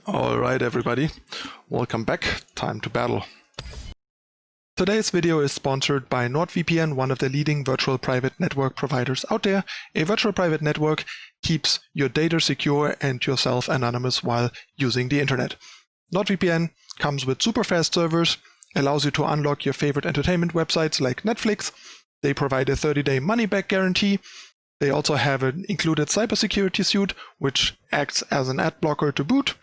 Alright everybody, welcome back, time to battle. Today's video is sponsored by NordVPN, one of the leading virtual private network providers out there. A virtual private network keeps your data secure and yourself anonymous while using the internet. NordVPN comes with super fast servers, allows you to unlock your favorite entertainment websites like Netflix. They provide a 30-day money-back guarantee. They also have an included cybersecurity suite, which acts as an ad blocker to boot.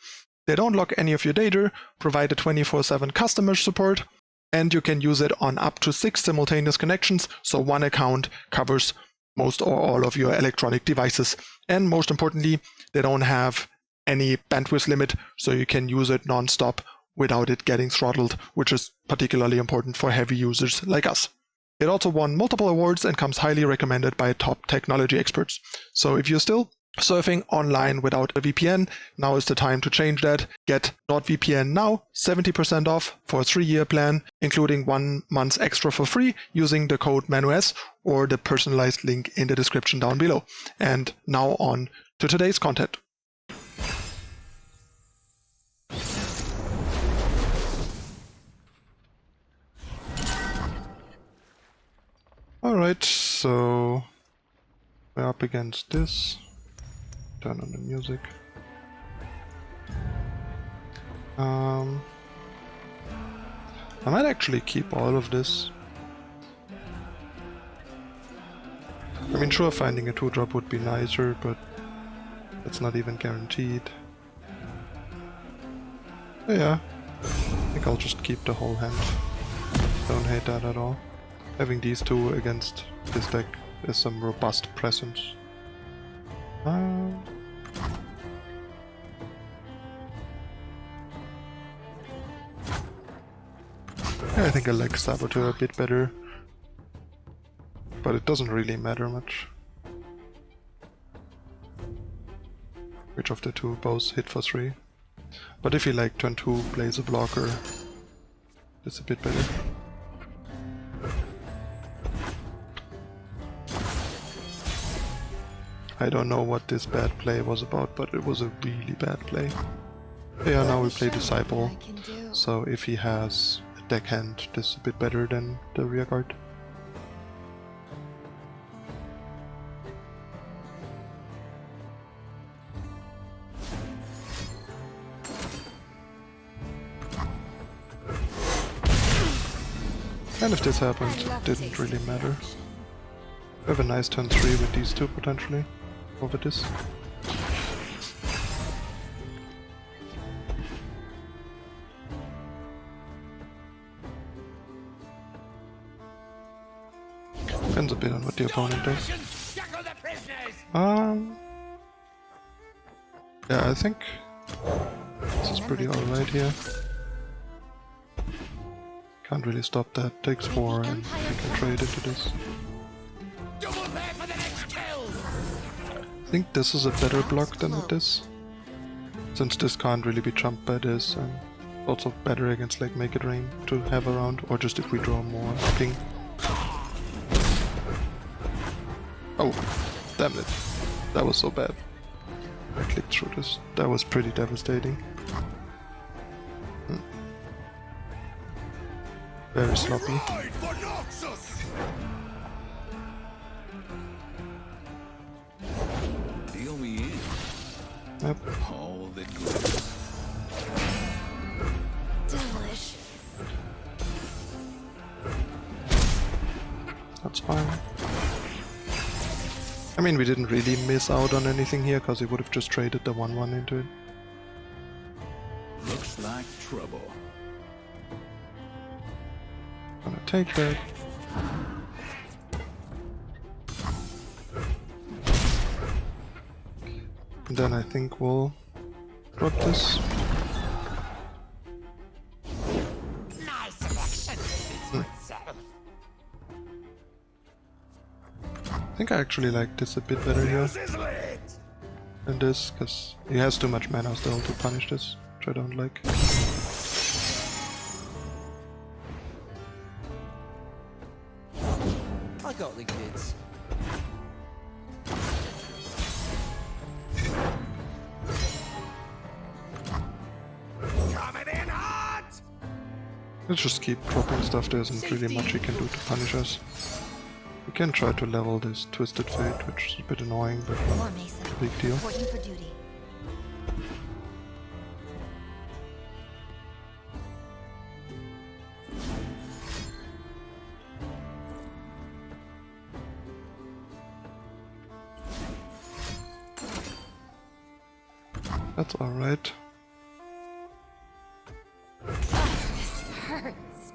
They don't lock any of your data, provide a 24/7 customer support, and you can use it on up to 6 simultaneous connections, so one account covers most or all of your electronic devices. And most importantly, they don't have any bandwidth limit, so you can use it non-stop without it getting throttled, which is particularly important for heavy users like us. It also won multiple awards and comes highly recommended by top technology experts. So if you're still surfing online without a VPN, now is the time to change that. Get NordVPN now, 70% off for a 3-year plan, including 1 month extra for free using the code ManuS or the personalized link in the description down below. And now on to today's content. Alright, so we're up against this. Turn on the music. I might actually keep all of this. I mean, sure, finding a 2-drop would be nicer, but it's not even guaranteed. But yeah, I think I'll just keep the whole hand. Don't hate that at all. Having these two against this deck is some robust presence. I think I like Saboteur a bit better, but it doesn't really matter much. Which of the two both hit for 3. But if he like turn 2 plays a blocker, it's a bit better. I don't know what this bad play was about, but it was a really bad play. Yeah, now we play Disciple, so if he has a deckhand, this is a bit better than the rear guard. And if this happened, it didn't really matter. We have a nice turn 3 with these two potentially. Over this. Depends a bit on what the opponent does. Yeah, I think this is pretty alright here. Can't really stop that. Takes 4 and we can trade into this. I think this is a better block than with this, since this can't really be jumped by this, and also better against like Make It Rain to have around, or just if we draw more ping. Oh, damn it. That was so bad. I clicked through this. That was pretty devastating. Very sloppy. Yep. Delicious. That's fine. I mean, we didn't really miss out on anything here, because he would have just traded the 1/1 into it. Looks like trouble. Gonna take that. And then I think we'll drop this. Nice selection. I think I actually like this a bit better here than this, because he has too much mana still to punish this, which I don't like. I got the kids. Let's just keep dropping stuff. There isn't really much he can do to punish us. We can try to level this Twisted Fate, which is a bit annoying, but More Mesa. not a big deal. Reporting for duty. That's alright. This hurts.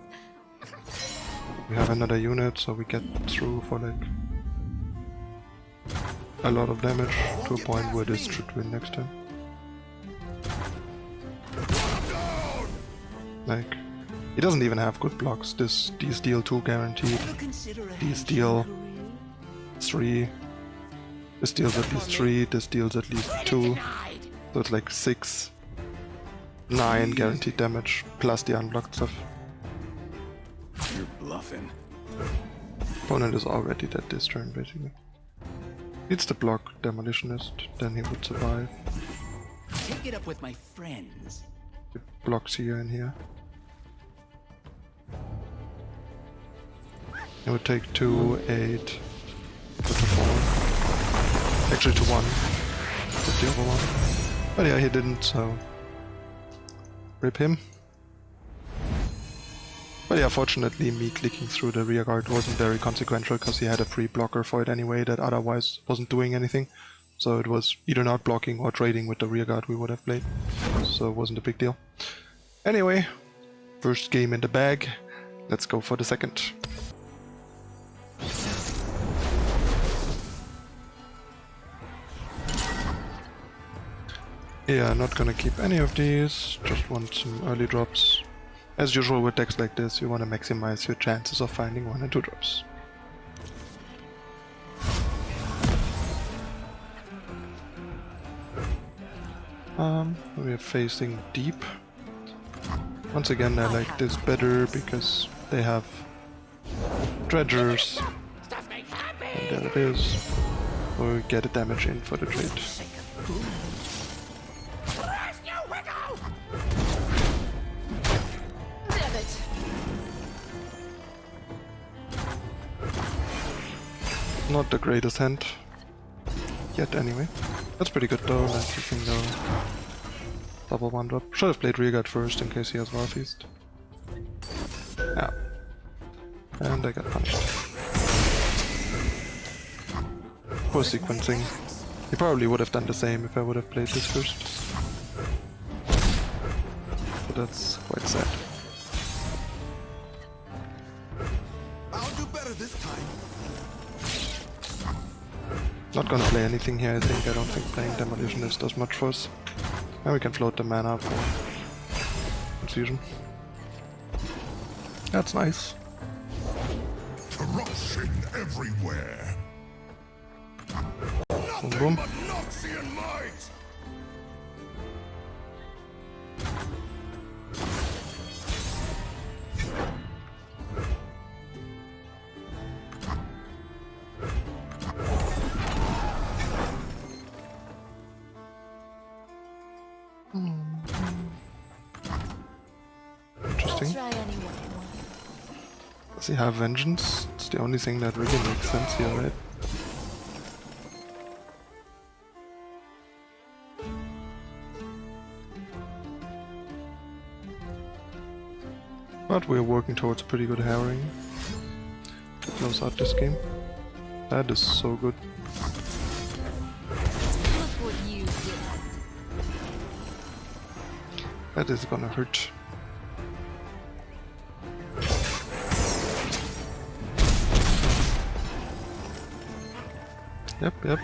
We have another unit, so we get through for like a lot of damage to a point where this should win next time. Like, he doesn't even have good blocks. These deal 2 guaranteed. These deal 3. This deals at least 3. This deals at least 2. So it's like 6, 9 guaranteed damage plus the unblocked stuff. You're bluffing. Opponent is already dead this turn, basically. Needs to block Demolitionist, then he would survive. Take it up with my friends. It blocks here and here. It would take 2, 8, put to 4. Actually to 1. Put the other one. But yeah, he didn't, so rip him. But yeah, fortunately me clicking through the rear guard wasn't very consequential because he had a free blocker for it anyway that otherwise wasn't doing anything. So it was either not blocking or trading with the rear guard we would have played. So it wasn't a big deal. Anyway, first game in the bag. Let's go for the second. Yeah, not gonna keep any of these, just want some early drops. As usual with decks like this, you want to maximize your chances of finding 1 and 2 drops. We are facing deep. Once again, I like this better because they have dredgers. And there it is. So we get a damage in for the trade. Not the greatest hand. Yet anyway. That's pretty good though, like you can go double 1-drop. Should have played rearguard first in case he has War Feast. Yeah. And I got punished. Poor sequencing. He probably would have done the same if I would have played this first. But that's quite sad. I'll do better this time. Not gonna play anything here, I think. I don't think playing Demolitionist does much for us. And we can float the mana for Confusion. That's nice. Corruption everywhere. Boom boom. But Noxian might. Interesting. Try anyone. Does he have Vengeance? It's the only thing that really makes sense here, right? But we're working towards a pretty good Harrowing to close out this game. That is so good. Look what you did. That is gonna hurt. Yep.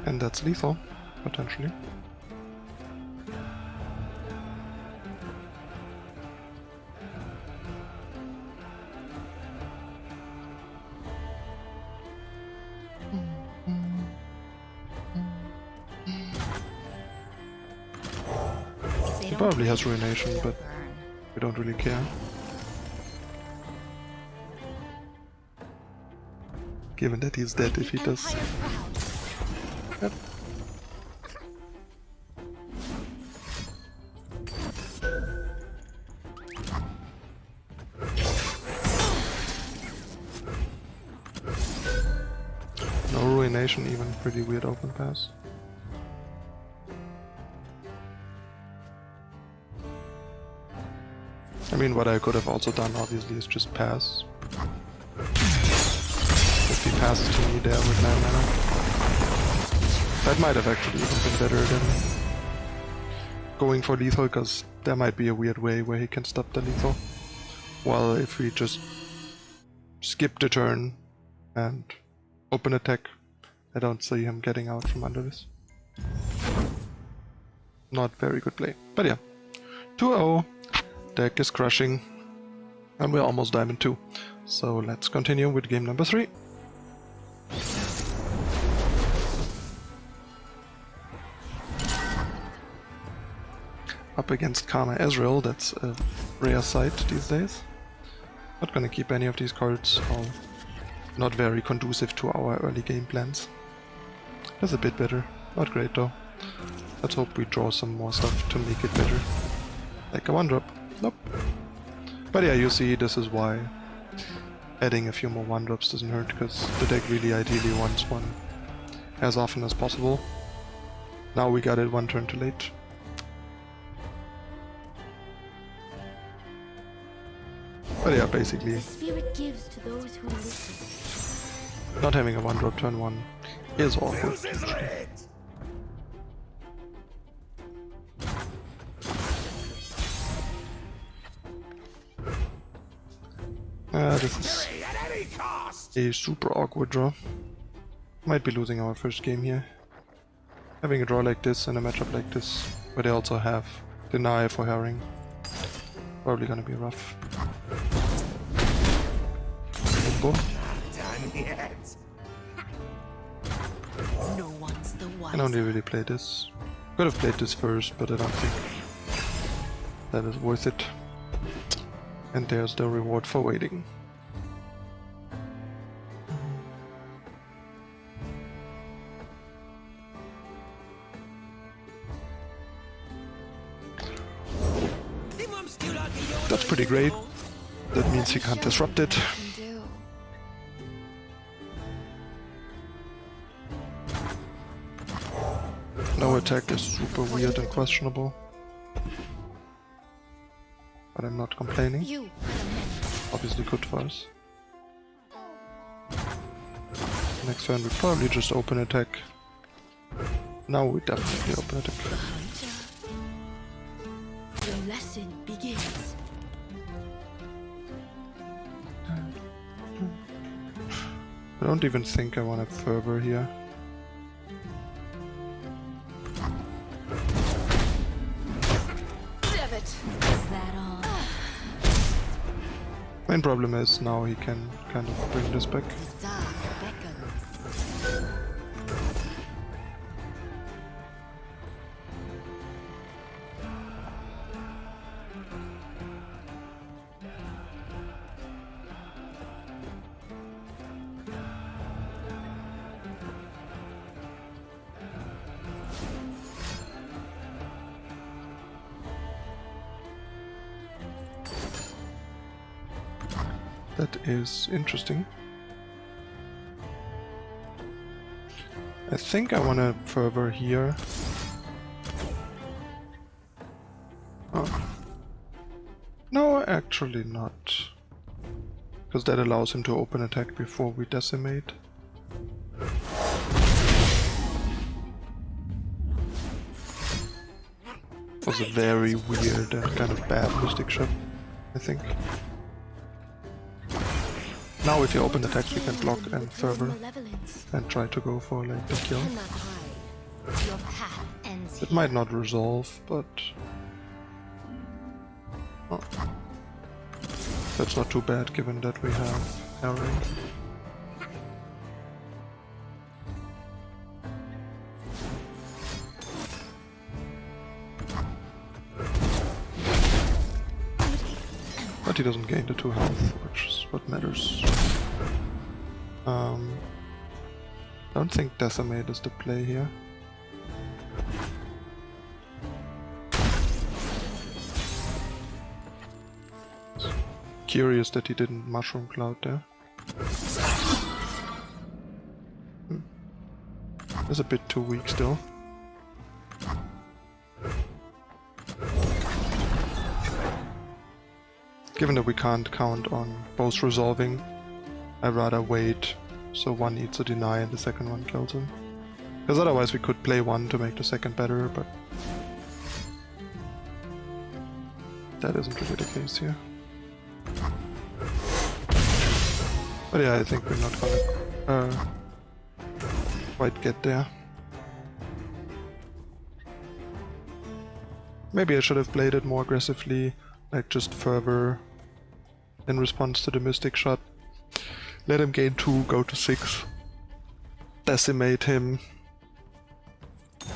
And that's lethal, potentially. He probably has Ruination, but we don't really care. Given that he's dead if he does. Yep. Coordination, even pretty weird open pass. I mean, what I could have also done, obviously, is just pass. If he passes to me there with 9 mana. That might have actually even been better than going for lethal, because there might be a weird way where he can stop the lethal. While if we just skip the turn and open attack, I don't see him getting out from under this. Not very good play. But yeah, 2-0. Deck is crushing. And we're almost Diamond 2. So let's continue with game number 3. Up against Karma Ezreal, that's a rare sight these days. Not gonna keep any of these cards, all not very conducive to our early game plans. That's a bit better, not great though. Let's hope we draw some more stuff to make it better. Like a 1-drop, nope. But yeah, you see, this is why adding a few more 1-drops doesn't hurt, because the deck really ideally wants one as often as possible. Now we got it 1 turn too late. But yeah, basically, The spirit gives to those who listen. not having a 1-drop turn 1 is awkward. Use his legs! This is At any cost! a super awkward draw. Might be losing our first game here. Having a draw like this and a matchup like this, where they also have deny for Harrowing, probably gonna be rough. Boom. Done yet. No one's the I one. can only really play this. Could have played this first, but I don't think that is worth it. And there's the reward for waiting. That's pretty great. That means he can't disrupt it. No attack is super weird and questionable. But I'm not complaining. You. Obviously good for us. Next turn we probably just open attack. Now we definitely open attack. The lesson begins. I don't even think I want to fervor here. Damn it. Is that all? Main problem is now he can kind of bring this back. Dark beckons. That is interesting. I think I want to fervor here. Oh. No, actually not. Because that allows him to open attack before we decimate. Was a very weird and kind of bad Mystic Shot, I think. Now if you open attacks we can block and fervor and try to go for like the kill. Cannot hide. Your path ends It might not resolve, but oh. That's not too bad given that we have Harrowing. But he doesn't gain the 2 health, which is what matters. Don't think Decimate is the play here. Curious that he didn't Mushroom Cloud there. It's a bit too weak still. Given that we can't count on both resolving, I'd rather wait so one needs to deny and the second one kills him. Because otherwise we could play one to make the second better, but that isn't really the case here. But yeah, I think we're not gonna quite get there. Maybe I should have played it more aggressively, like just further in response to the Mystic Shot. Let him gain 2, go to 6, decimate him,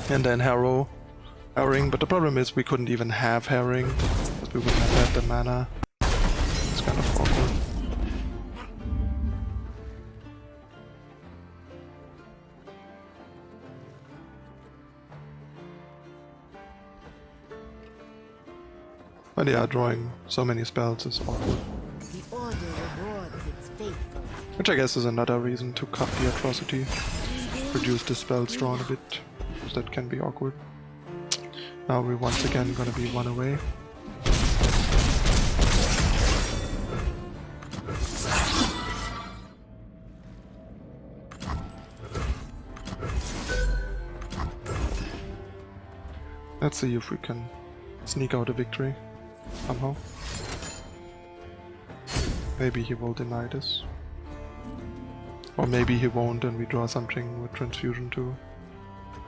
and then Harrowing, but the problem is we couldn't even have Harrowing, because we wouldn't have had the mana. It's kind of awkward. But yeah, drawing so many spells is awkward. The order rewards its faithful. Which I guess is another reason to cut the atrocity. Reduce the spells drawn a bit, because that can be awkward. Now we're once again gonna be 1 away. Let's see if we can sneak out a victory somehow. Maybe he will deny this. Or maybe he won't and we draw something with Transfusion to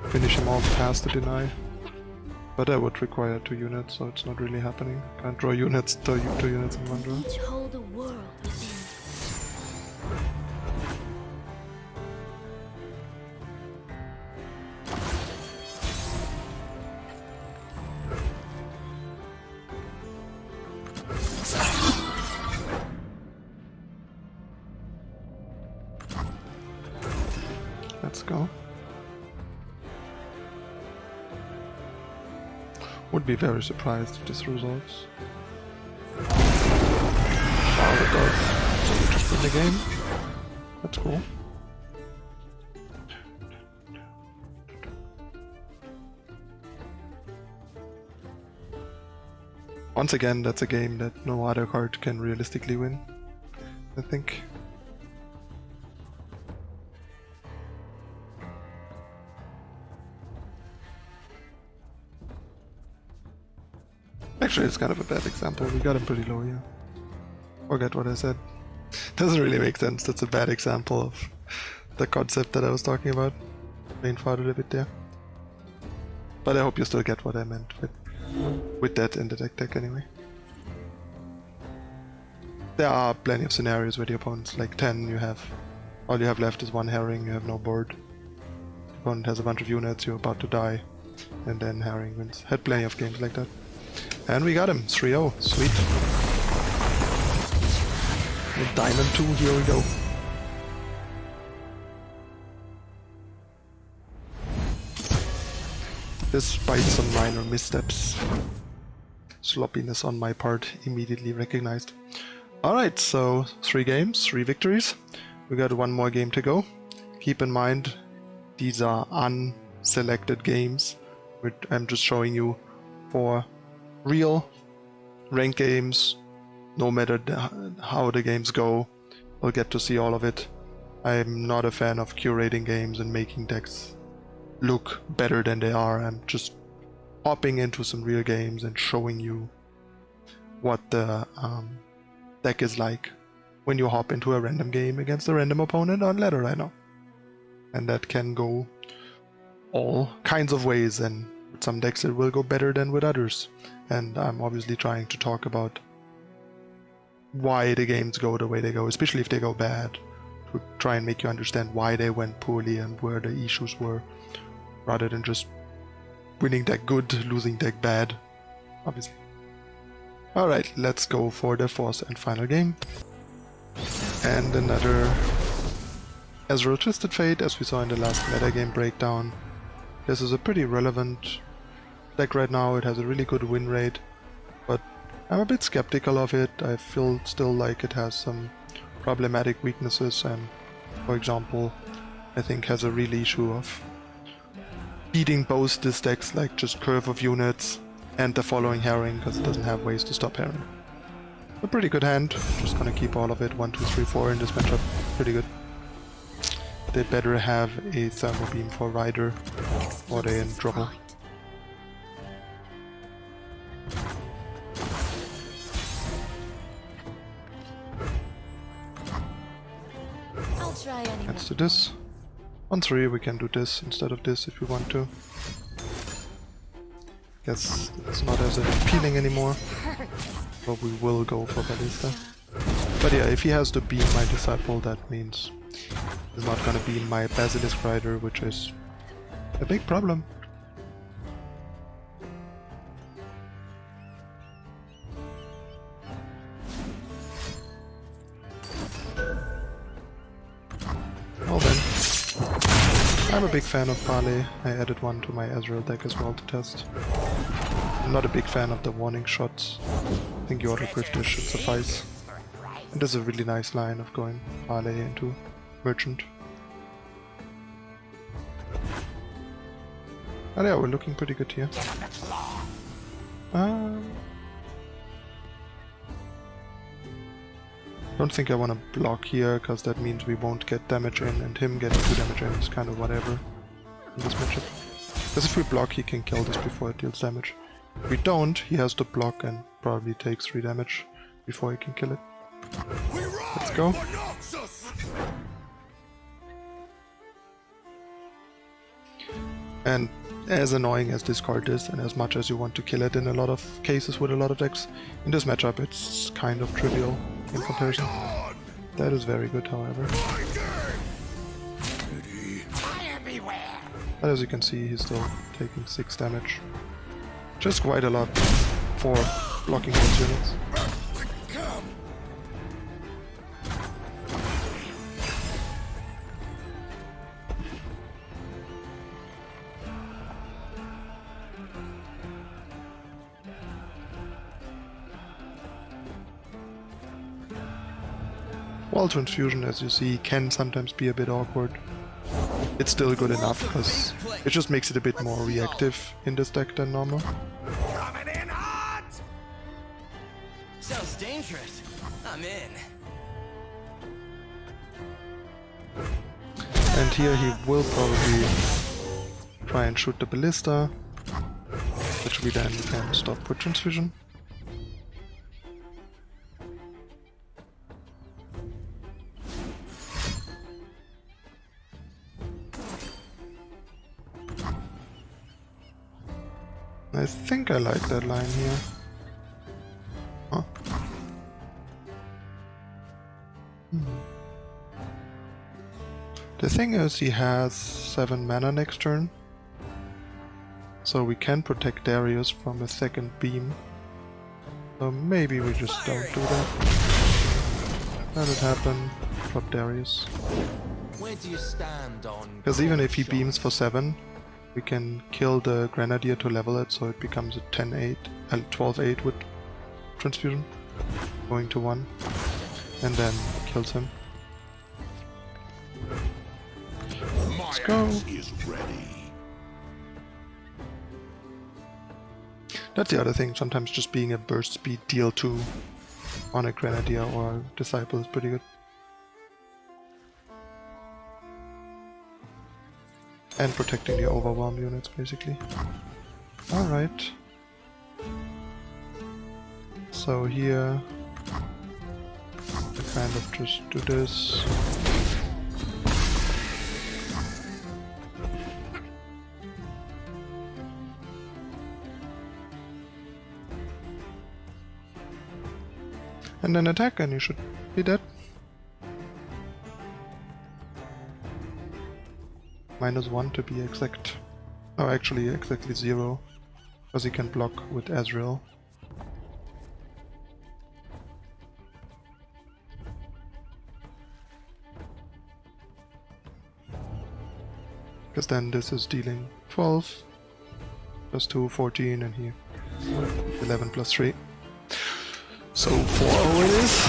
finish him off past the deny. But that would require 2 units, so it's not really happening. Can't draw units, 2 units in one draw. Each hold a world within. Let's go. Would be very surprised if this resolves. Wow, it does. So we just win the game. That's cool. Once again, that's a game that no other card can realistically win, I think. Actually, it's kind of a bad example. We got him pretty low here. Forget what I said. Doesn't really make sense. That's a bad example of the concept that I was talking about. Brain farted a bit there. But I hope you still get what I meant with that in the deck anyway. There are plenty of scenarios where the opponent's like 10, all you have left is 1 Harrowing, you have no board. The opponent has a bunch of units, you're about to die, and then Harrowing wins. Had plenty of games like that. And we got him, 3-0, sweet. With Diamond 2, here we go. Despite some minor missteps. Sloppiness on my part, immediately recognized. Alright, so 3 games, 3 victories. We got 1 more game to go. Keep in mind, these are unselected games, which I'm just showing you for real rank games. No matter how the games go, we'll get to see all of it. I'm not a fan of curating games and making decks look better than they are. I'm just hopping into some real games and showing you what the deck is like when you hop into a random game against a random opponent on ladder right now. And that can go all kinds of ways, and with some decks it will go better than with others. And I'm obviously trying to talk about why the games go the way they go, especially if they go bad, to try and make you understand why they went poorly and where the issues were, rather than just winning deck good, losing deck bad, obviously. Alright, let's go for the 4th and final game. And another Ezreal Twisted Fate, as we saw in the last metagame breakdown. This is a pretty relevant deck right now. It has a really good win rate, but I'm a bit skeptical of it. I feel still like it has some problematic weaknesses, and for example, I think has a real issue of beating both these decks, like just curve of units and the following Harrowing, because it doesn't have ways to stop Harrowing. A pretty good hand. Just gonna keep all of it. 1, 2, 3, 4 in this matchup. Pretty good. They better have a Thermal Beam for Rider, or they're in trouble. I'll try anyway. Let's do this. On 3 we can do this instead of this if we want to. Guess it's not as appealing anymore, but we will go for Ballista. But yeah, if he has to beam my Disciple, that means he's not gonna beam my Basilisk Rider, which is a big problem. Well then, I'm a big fan of Parley. I added one to my Ezreal deck as well to test. I'm not a big fan of the warning shots. I think your auto-crit should suffice. And there's a really nice line of going Parley into Merchant. Oh yeah, we're looking pretty good here. Don't think I want to block here, because that means we won't get damage in, and him getting 2 damage in is kind of whatever in this matchup. Because if we block, he can kill this before it deals damage. If we don't, he has to block and probably takes 3 damage before he can kill it. Let's go. And as annoying as this card is, and as much as you want to kill it in a lot of cases with a lot of decks, in this matchup it's kind of trivial in comparison. That is very good, however. But as you can see, he's still taking 6 damage. Just quite a lot for blocking those units. Wall Transfusion, as you see, can sometimes be a bit awkward. It's still good enough, because it just makes it a bit more reactive in this deck than normal. Coming in hot! Sounds dangerous. I'm in. And here he will probably try and shoot the Ballista, which we then can stop with Transfusion. I think I like that line here. Huh. The thing is, he has 7 mana next turn, so we can protect Darius from a second beam. So maybe we just don't do that. Let it happen. Drop Darius. Where do you stand on? Because even if he beams for 7, we can kill the Grenadier to level it, so it becomes a 10-8 and 12-8 with Transfusion, going to 1, and then kills him. Let's go. Is ready. That's the other thing, sometimes just being a burst speed deal 2 on a Grenadier or Disciple is pretty good. And protecting the overwhelm units, basically. Alright. So here, I kind of just do this. And then attack, and you should be dead. -1 to be exact. Oh, actually exactly 0, because he can block with Ezreal. Because then this is dealing 12, plus 2, 14, and here 11 plus 3. So 4-0 it is.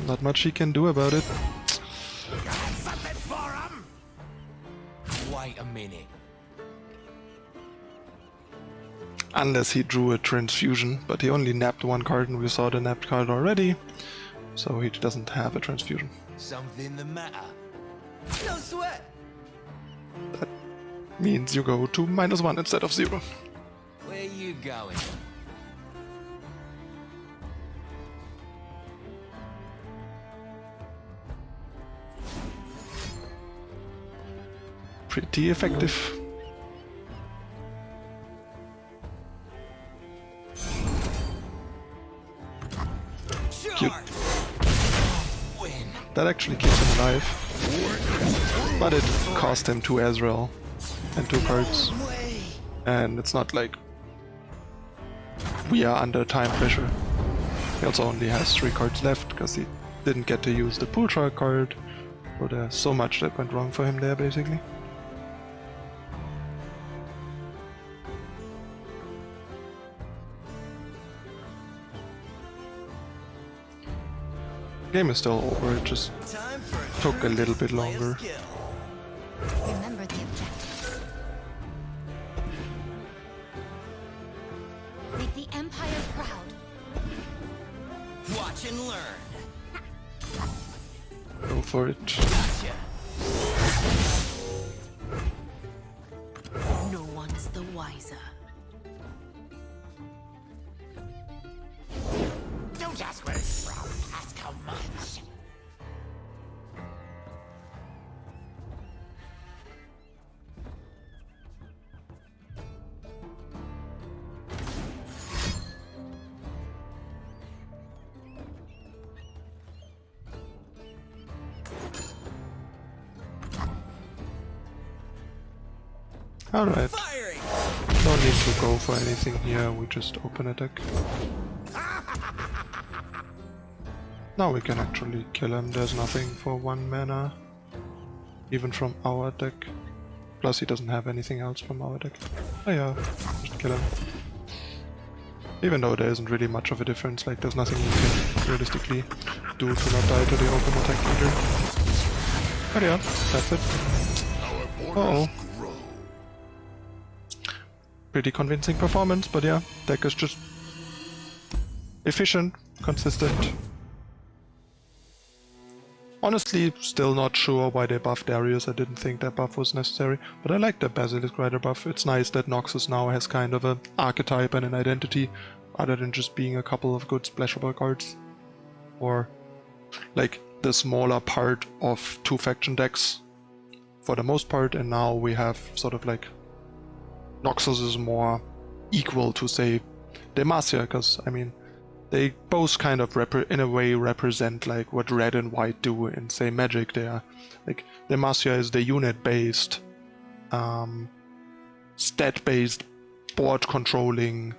Not much he can do about it. Wait a minute. Unless he drew a transfusion, but he only napped one card and we saw the napped card already, so he doesn't have a transfusion. Something the matter? No sweat. That means you go to -1 instead of 0. Where you going? Pretty effective. Cute. Win. That actually keeps him alive. But it cost him 2 Azrael and 2 cards. And it's not like we are under time pressure. He also only has 3 cards left because he didn't get to use the Pultra card. So there's so much that went wrong for him there basically. Game is still over, it just took a little bit longer. Remember the objectives. Make the Empire proud. Watch and learn. Go for it. Gotcha. No one's the wiser. Don't ask where it's from, ask how much. Alright, Firing. no need to go for anything here, we just open a deck. Now we can actually kill him, there's nothing for 1 mana. Even from our deck. Plus he doesn't have anything else from our deck. Oh yeah, just kill him. Even though there isn't really much of a difference, like there's nothing you can realistically do to not die to the open attack either. But yeah, that's it. Uh-oh. Pretty convincing performance, but yeah, deck is just efficient, consistent. Honestly, still not sure why they buffed Darius. I didn't think that buff was necessary, but I like the Basilisk Rider buff. It's nice that Noxus now has kind of an archetype and an identity, other than just being a couple of good splashable cards. Or, like, the smaller part of 2 faction decks, for the most part, and now we have sort of like Noxus is more equal to, say, Demacia, because, I mean, they both kind of in a way represent like what red and white do in, say, Magic. They are like, Demacia is the unit-based, stat-based, board-controlling,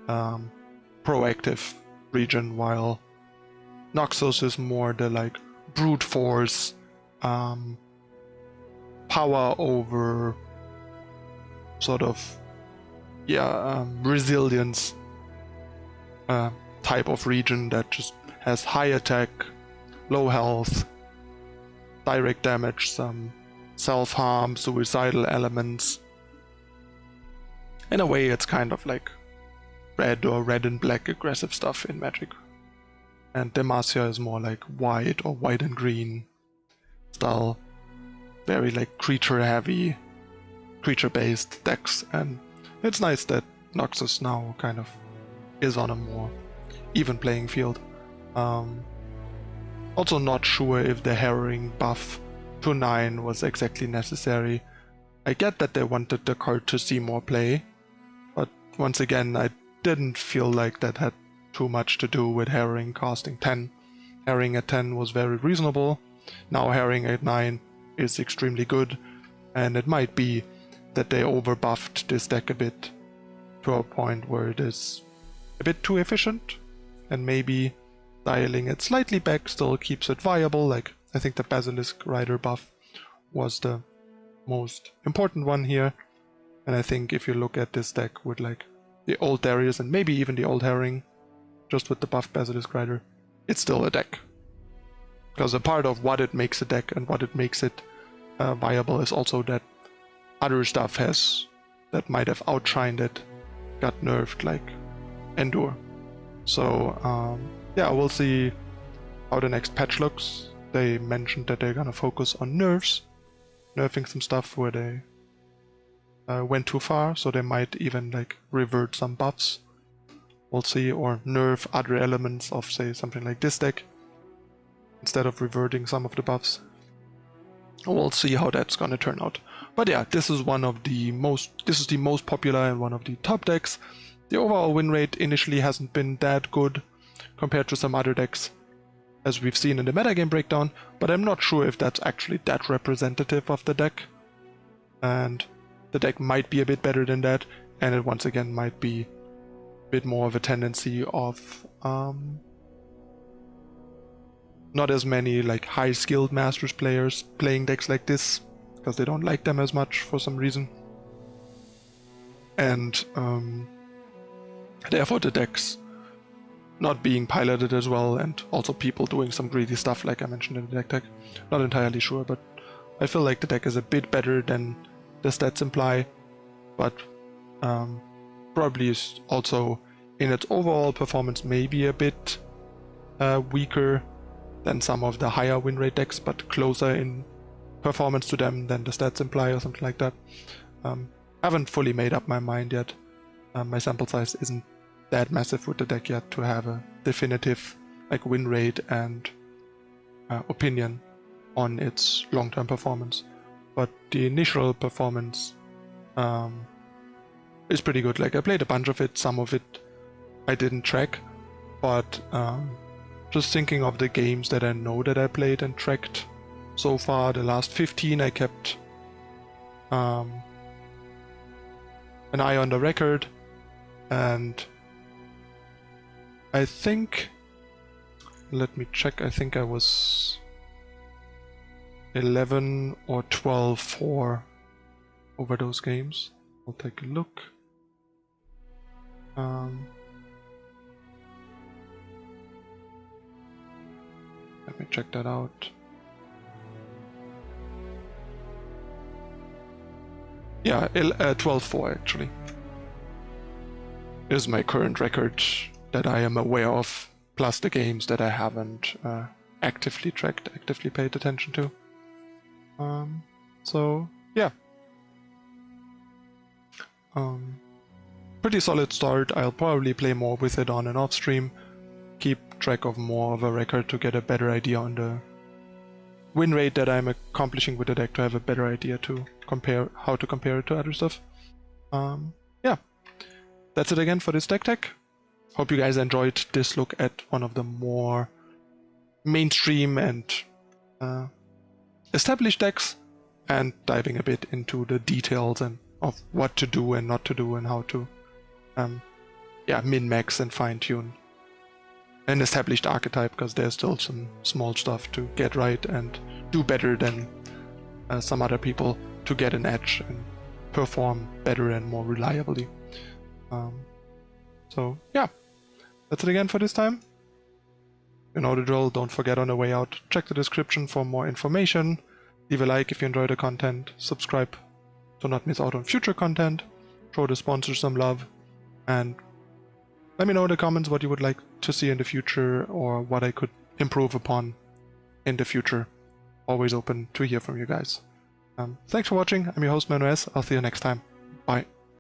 proactive region, while Noxus is more the like brute force, power over sort of, yeah, resilience type of region that just has high attack, low health, direct damage, some self-harm, suicidal elements. In a way, it's kind of like red or red and black aggressive stuff in Magic. And Demacia is more like white or white and green style, very like creature-heavy, creature-based decks, and it's nice that Noxus now kind of is on a more even playing field. Also not sure if the Harrowing buff to 9 was exactly necessary. I get that they wanted the card to see more play, but once again I didn't feel like that had too much to do with Harrowing costing 10. Harrowing at 10 was very reasonable, now Harrowing at 9 is extremely good, and it might be that they overbuffed this deck a bit to a point where it is a bit too efficient, and maybe dialing it slightly back still keeps it viable. Like, I think the Basilisk Rider buff was the most important one here, and I think if you look at this deck with like the old Darius and maybe even the old Harrowing, just with the buff Basilisk Rider, it's still a deck. Because a part of what it makes a deck and what it makes it viable is also that other stuff that might have outshined it got nerfed, like Endure. So yeah, we'll see how the next patch looks. They mentioned that they're gonna focus on nerfs, nerfing some stuff where they went too far, so they might even like revert some buffs. We'll see, or nerf other elements of, say, something like this deck instead of reverting some of the buffs. We'll see how that's gonna turn out. But yeah, this is the most popular and one of the top decks. The overall win rate initially hasn't been that good compared to some other decks, as we've seen in the metagame breakdown, but I'm not sure if that's actually that representative of the deck. And the deck might be a bit better than that, and it once again might be a bit more of a tendency of not as many like high skilled Masters players playing decks like this, because they don't like them as much for some reason. And therefore the decks not being piloted as well, and also people doing some greedy stuff like I mentioned in the deck tag. Not entirely sure, but I feel like the deck is a bit better than the stats imply, but probably is also in its overall performance maybe a bit weaker than some of the higher win rate decks, but closer in performance to them than the stats imply or something like that. Haven't fully made up my mind yet. My sample size isn't that massive with the deck yet to have a definitive like win rate and opinion on its long-term performance. But the initial performance is pretty good. Like I played a bunch of it, some of it I didn't track, but just thinking of the games that I know that I played and tracked so far, the last 15 I kept an eye on the record, and I think, let me check, I think I was 11 or 12-4 over those games. I'll take a look. Let me check that out. Yeah, 12-4 actually is my current record that I am aware of, plus the games that I haven't actively tracked, actively paid attention to. So yeah, pretty solid start. I'll probably play more with it on and off stream, keep track of more of a record to get a better idea on the win rate that I'm accomplishing with the deck, to have a better idea to compare how to compare it to other stuff. Yeah, that's it again for this deck tech. Hope you guys enjoyed this look at one of the more mainstream and established decks, and diving a bit into the details and of what to do and not to do, and how to yeah, min-max and fine-tune an established archetype, because there's still some small stuff to get right and do better than some other people to get an edge and perform better and more reliably. So yeah, that's it again for this time. You know the drill. Don't forget, on the way out, check the description for more information. Leave a like if you enjoy the content. Subscribe to not miss out on future content. Show the sponsors some love. And let me know in the comments what you would like to see in the future, or what I could improve upon in the future. Always open to hear from you guys. Thanks for watching. I'm your host ManuS. I'll see you next time. Bye.